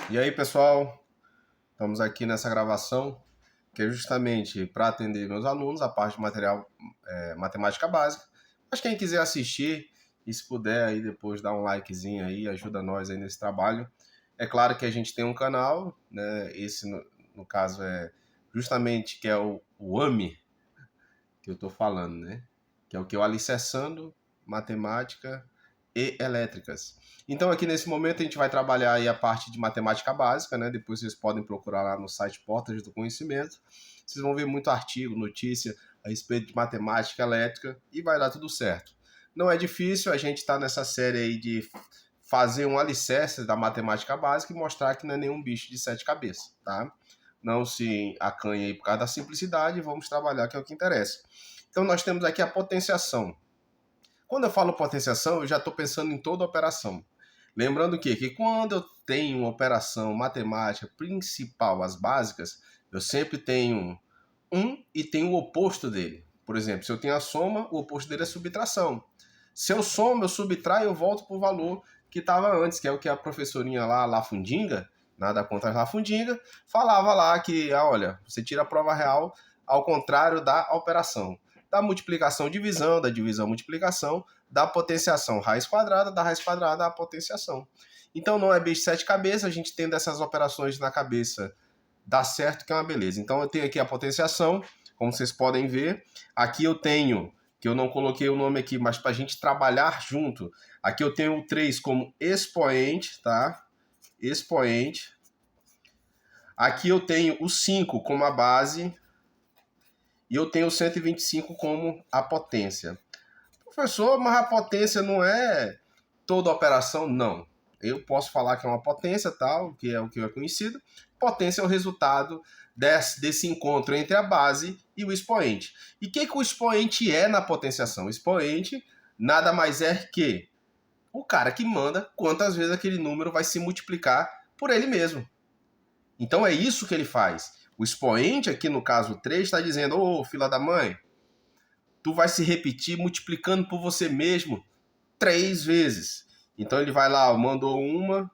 E aí, pessoal, estamos aqui nessa gravação que é justamente para atender meus alunos a parte de material matemática básica. Mas quem quiser assistir e se puder aí depois dar um likezinho aí, ajuda nós aí nesse trabalho. É claro que a gente tem um canal, né? Esse no caso é justamente que é o AMI que eu estou falando, né? Que é o que? O Alicerçando Matemática e Elétricas. Então aqui nesse momento a gente vai trabalhar aí a parte de matemática básica, né? Depois vocês podem procurar lá no site Portas do Conhecimento. Vocês vão ver muito artigo, notícia a respeito de matemática elétrica e vai dar tudo certo. Não é difícil, a gente está nessa série aí de fazer um alicerce da matemática básica e mostrar que não é nenhum bicho de sete cabeças, tá? Não se acanhe aí por causa da simplicidade, vamos trabalhar que é o que interessa. Então nós temos aqui a potenciação. Quando eu falo potenciação, eu já estou pensando em toda a operação. Lembrando que quando eu tenho uma operação matemática principal, as básicas, eu sempre tenho um e tenho o oposto dele. Por exemplo, se eu tenho a soma, o oposto dele é subtração. Se eu somo, eu subtraio, eu volto para o valor que estava antes, que é o que a professorinha lá, Lafundinga, nada contra a Lafundinga, falava lá que, olha, você tira a prova real ao contrário da operação. Da multiplicação, divisão, da divisão, multiplicação, da potenciação, raiz quadrada, da raiz quadrada, a potenciação. Então não é bicho de sete cabeças, a gente tendo essas operações na cabeça, dá certo que é uma beleza. Então eu tenho aqui a potenciação, como vocês podem ver. Aqui eu tenho, que eu não coloquei o nome aqui, mas para a gente trabalhar junto, aqui eu tenho o 3 como expoente, tá? Expoente. Aqui eu tenho o 5 como a base e eu tenho o 125 como a potência. Professor, mas a potência não é toda operação? Não. Eu posso falar que é uma potência, tal, que é o que é conhecido. Potência é o resultado desse encontro entre a base e o expoente. E o que o expoente é na potenciação? O expoente nada mais é que o cara que manda quantas vezes aquele número vai se multiplicar por ele mesmo. Então é isso que ele faz. O expoente, aqui no caso 3, está dizendo: ô, filha da mãe, tu vai se repetir multiplicando por você mesmo 3 vezes. Então ele vai lá, mandou uma,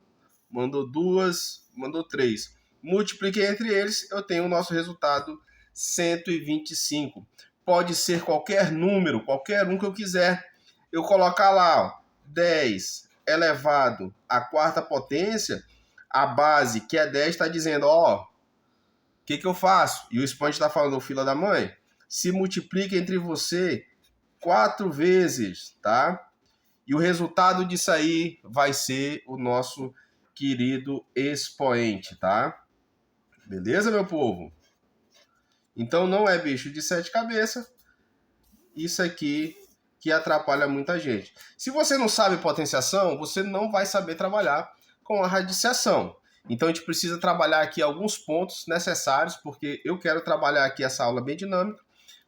mandou duas, mandou três. Multipliquei entre eles, eu tenho o nosso resultado 125. Pode ser qualquer número, qualquer um que eu quiser. Eu colocar lá, 10 elevado à quarta potência, a base, que é 10, está dizendo, o que eu faço? E o expoente está falando, filho da mãe, se multiplica entre você 4 vezes, tá? E o resultado disso aí vai ser o nosso querido expoente, tá? Beleza, meu povo? Então não é bicho de sete cabeças. Isso aqui que atrapalha muita gente. Se você não sabe potenciação, você não vai saber trabalhar com a radiciação. Então a gente precisa trabalhar aqui alguns pontos necessários, porque eu quero trabalhar aqui essa aula bem dinâmica,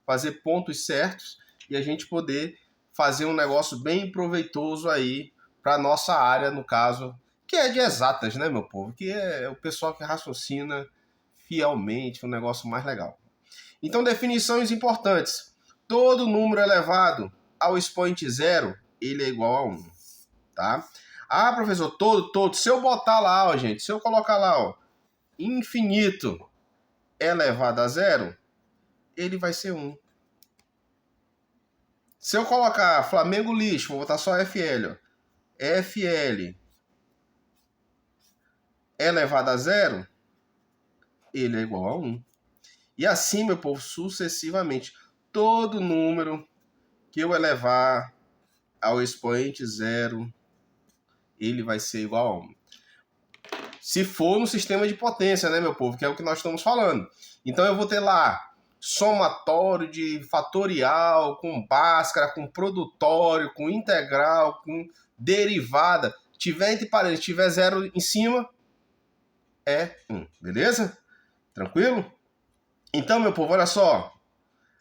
fazer pontos certos e a gente poder fazer um negócio bem proveitoso aí para nossa área, no caso, que é de exatas, né, meu povo? Que é o pessoal que raciocina fielmente, um negócio mais legal. Então, definições importantes. Todo número elevado ao expoente zero, ele é igual a 1, tá? Ah, professor, todo. Se eu botar lá, ó, gente, se eu colocar lá, ó, infinito elevado a zero, ele vai ser 1. Se eu colocar Flamengo lixo, vou botar só FL, ó. FL elevado a zero, ele é igual a 1. E assim, meu povo, sucessivamente. Todo número que eu elevar ao expoente zero, ele vai ser igual a 1. Se for no sistema de potência, né, meu povo? Que é o que nós estamos falando. Então eu vou ter lá somatório de fatorial, com Bhaskara, com produtório, com integral, com derivada. Tiver entre parênteses, tiver zero em cima, é 1. Beleza? Tranquilo? Então, meu povo, olha só.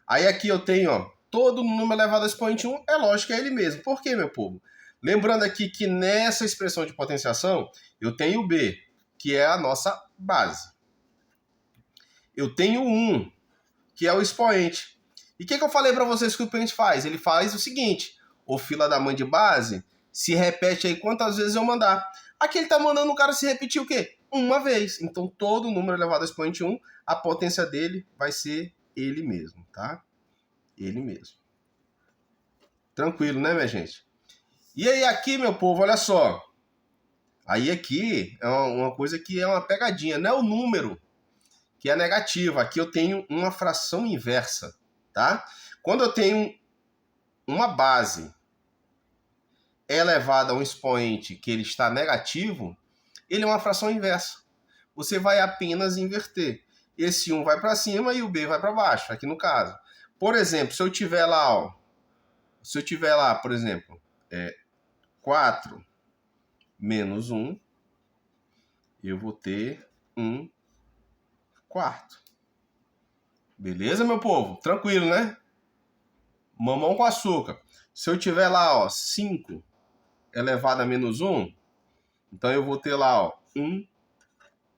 Aí aqui eu tenho, ó, todo número elevado ao expoente 1, é lógico que é ele mesmo. Por quê, meu povo? Lembrando aqui que nessa expressão de potenciação, eu tenho o B, que é a nossa base. Eu tenho o 1, que é o expoente. E o que eu falei para vocês que o expoente faz? Ele faz o seguinte, o fila da mãe de base se repete aí quantas vezes eu mandar. Aqui ele tá mandando o cara se repetir o quê? uma vez. Então, todo número elevado ao expoente 1, a potência dele vai ser ele mesmo, tá? Ele mesmo. Tranquilo, né, minha gente? E aí, aqui, meu povo, olha só. Aí, aqui, é uma coisa que é uma pegadinha. Não é o número que é negativo. Aqui eu tenho uma fração inversa, tá? Quando eu tenho uma base elevada a um expoente que ele está negativo, ele é uma fração inversa. Você vai apenas inverter. Esse 1 vai para cima e o B vai para baixo, aqui no caso. Por exemplo, se eu tiver lá, ó, por exemplo, 4 menos 1, eu vou ter 1 quarto. Beleza, meu povo? Tranquilo, né? Mamão com açúcar. Se eu tiver lá, ó, 5 elevado a menos 1, então eu vou ter lá, ó, 1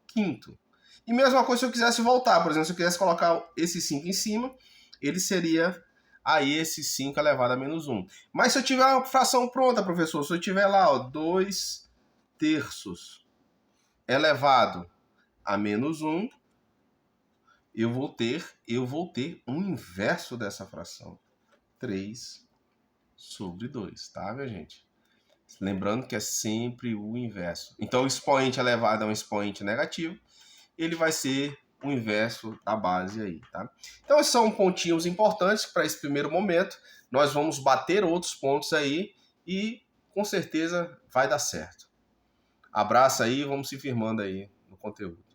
quinto. E mesma coisa se eu quisesse voltar, por exemplo, se eu quisesse colocar esse 5 em cima, ele seria aí esse 5 elevado a menos 1. Mas se eu tiver uma fração pronta, professor, se eu tiver lá, ó, 2 terços elevado a menos 1, eu vou ter o inverso dessa fração. 3 sobre 2, tá, minha gente? Lembrando que é sempre o inverso. Então, o expoente elevado a um expoente negativo, ele vai ser o inverso da base aí, tá? Então, esses são pontinhos importantes para esse primeiro momento. Nós vamos bater outros pontos aí e, com certeza, vai dar certo. Abraço aí, vamos se firmando aí no conteúdo.